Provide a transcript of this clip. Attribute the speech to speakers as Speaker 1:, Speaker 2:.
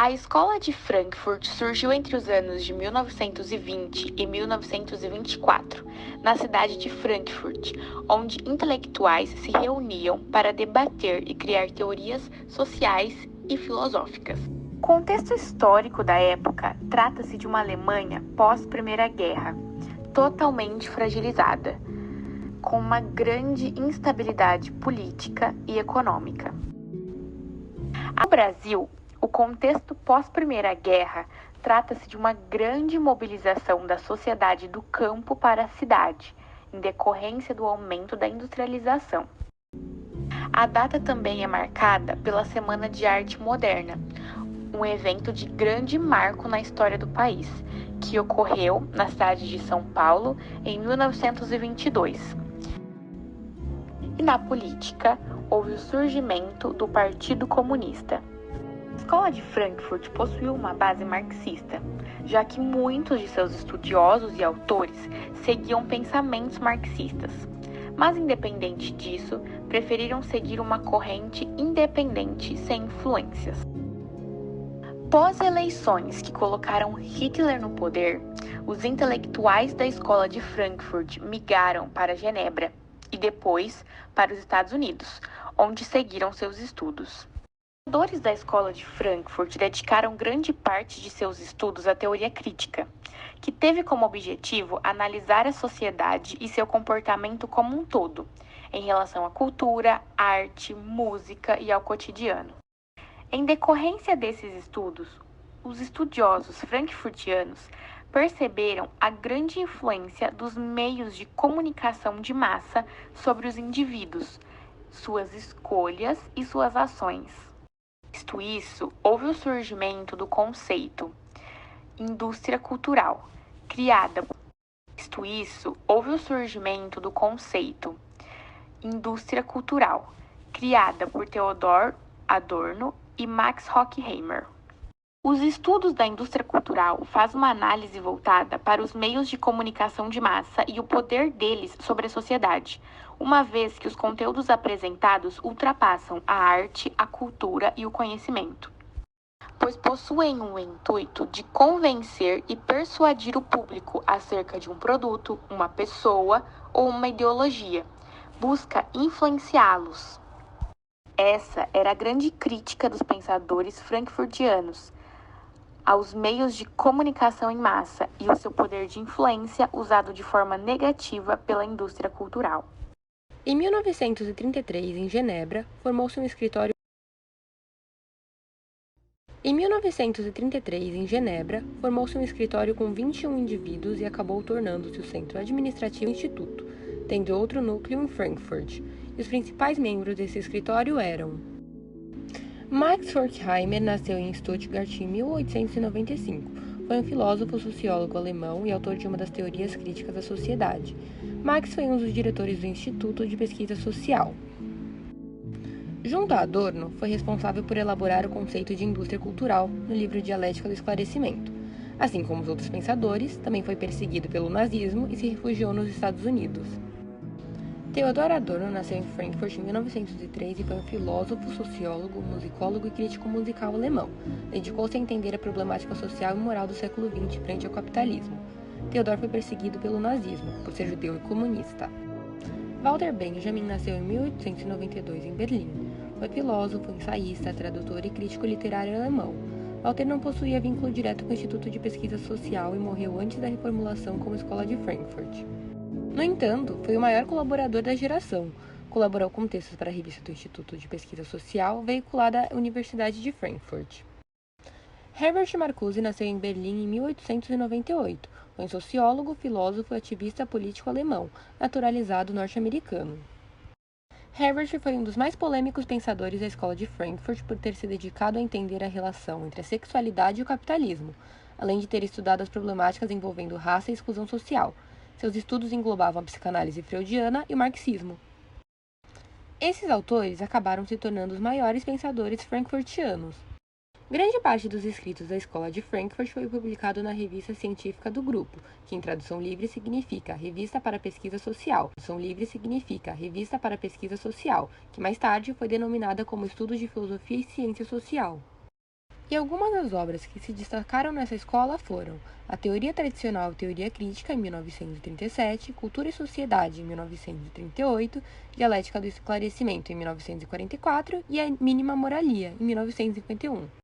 Speaker 1: A Escola de Frankfurt surgiu entre os anos de 1920 e 1924, na cidade de Frankfurt, onde intelectuais se reuniam para debater e criar teorias sociais e filosóficas. O contexto histórico da época trata-se de uma Alemanha pós-Primeira Guerra, totalmente fragilizada, com uma grande instabilidade política e econômica. No Brasil, o contexto pós-Primeira Guerra trata-se de uma grande mobilização da sociedade do campo para a cidade, em decorrência do aumento da industrialização. A data também é marcada pela Semana de Arte Moderna, um evento de grande marco na história do país, que ocorreu na cidade de São Paulo em 1922. E na política, houve o surgimento do Partido Comunista. A Escola de Frankfurt possuiu uma base marxista, já que muitos de seus estudiosos e autores seguiam pensamentos marxistas, mas independente disso, preferiram seguir uma corrente independente sem influências. Pós-eleições que colocaram Hitler no poder, os intelectuais da Escola de Frankfurt migraram para Genebra e depois para os Estados Unidos, onde seguiram seus estudos. Os fundadores da Escola de Frankfurt dedicaram grande parte de seus estudos à teoria crítica, que teve como objetivo analisar a sociedade e seu comportamento como um todo, em relação à cultura, arte, música e ao cotidiano. Em decorrência desses estudos, os estudiosos frankfurtianos perceberam a grande influência dos meios de comunicação de massa sobre os indivíduos, suas escolhas e suas ações. Visto isso, houve o surgimento do conceito indústria cultural, criada por Theodor Adorno e Max Horkheimer. Os estudos da indústria cultural fazem uma análise voltada para os meios de comunicação de massa e o poder deles sobre a sociedade, uma vez que os conteúdos apresentados ultrapassam a arte, a cultura e o conhecimento, pois possuem o intuito de convencer e persuadir o público acerca de um produto, uma pessoa ou uma ideologia. Busca influenciá-los. Essa era a grande crítica dos pensadores frankfurtianos aos meios de comunicação em massa e o seu poder de influência usado de forma negativa pela indústria cultural.
Speaker 2: Em 1933, em Genebra, formou-se um escritório com 21 indivíduos e acabou tornando-se o centro administrativo do instituto, tendo outro núcleo em Frankfurt. E os principais membros desse escritório eram: Max Horkheimer nasceu em Stuttgart em 1895. Foi um filósofo sociólogo alemão e autor de uma das teorias críticas da sociedade. Max foi um dos diretores do Instituto de Pesquisa Social. Junto a Adorno, foi responsável por elaborar o conceito de indústria cultural no livro Dialética do Esclarecimento. Assim como os outros pensadores, também foi perseguido pelo nazismo e se refugiou nos Estados Unidos. Theodor Adorno nasceu em Frankfurt em 1903 e foi um filósofo, sociólogo, musicólogo e crítico musical alemão. Dedicou-se a entender a problemática social e moral do século XX frente ao capitalismo. Theodor foi perseguido pelo nazismo, por ser judeu e comunista. Walter Benjamin nasceu em 1892 em Berlim. Foi filósofo, ensaísta, tradutor e crítico literário alemão. Walter não possuía vínculo direto com o Instituto de Pesquisa Social e morreu antes da reformulação como Escola de Frankfurt. No entanto, foi o maior colaborador da geração. Colaborou com textos para a revista do Instituto de Pesquisa Social, veiculada à Universidade de Frankfurt. Herbert Marcuse nasceu em Berlim em 1898. Foi um sociólogo, filósofo e ativista político alemão, naturalizado norte-americano. Herbert foi um dos mais polêmicos pensadores da Escola de Frankfurt por ter se dedicado a entender a relação entre a sexualidade e o capitalismo, além de ter estudado as problemáticas envolvendo raça e exclusão social. Seus estudos englobavam a psicanálise freudiana e o marxismo. Esses autores acabaram se tornando os maiores pensadores frankfurtianos. Grande parte dos escritos da Escola de Frankfurt foi publicado na revista científica do grupo, que em tradução livre significa Revista para a Pesquisa Social. Que mais tarde foi denominada como Estudos de Filosofia e Ciência Social. E algumas das obras que se destacaram nessa escola foram A Teoria Tradicional e Teoria Crítica, em 1937, Cultura e Sociedade, em 1938, Dialética do Esclarecimento, em 1944 e A Mínima Moralia, em 1951.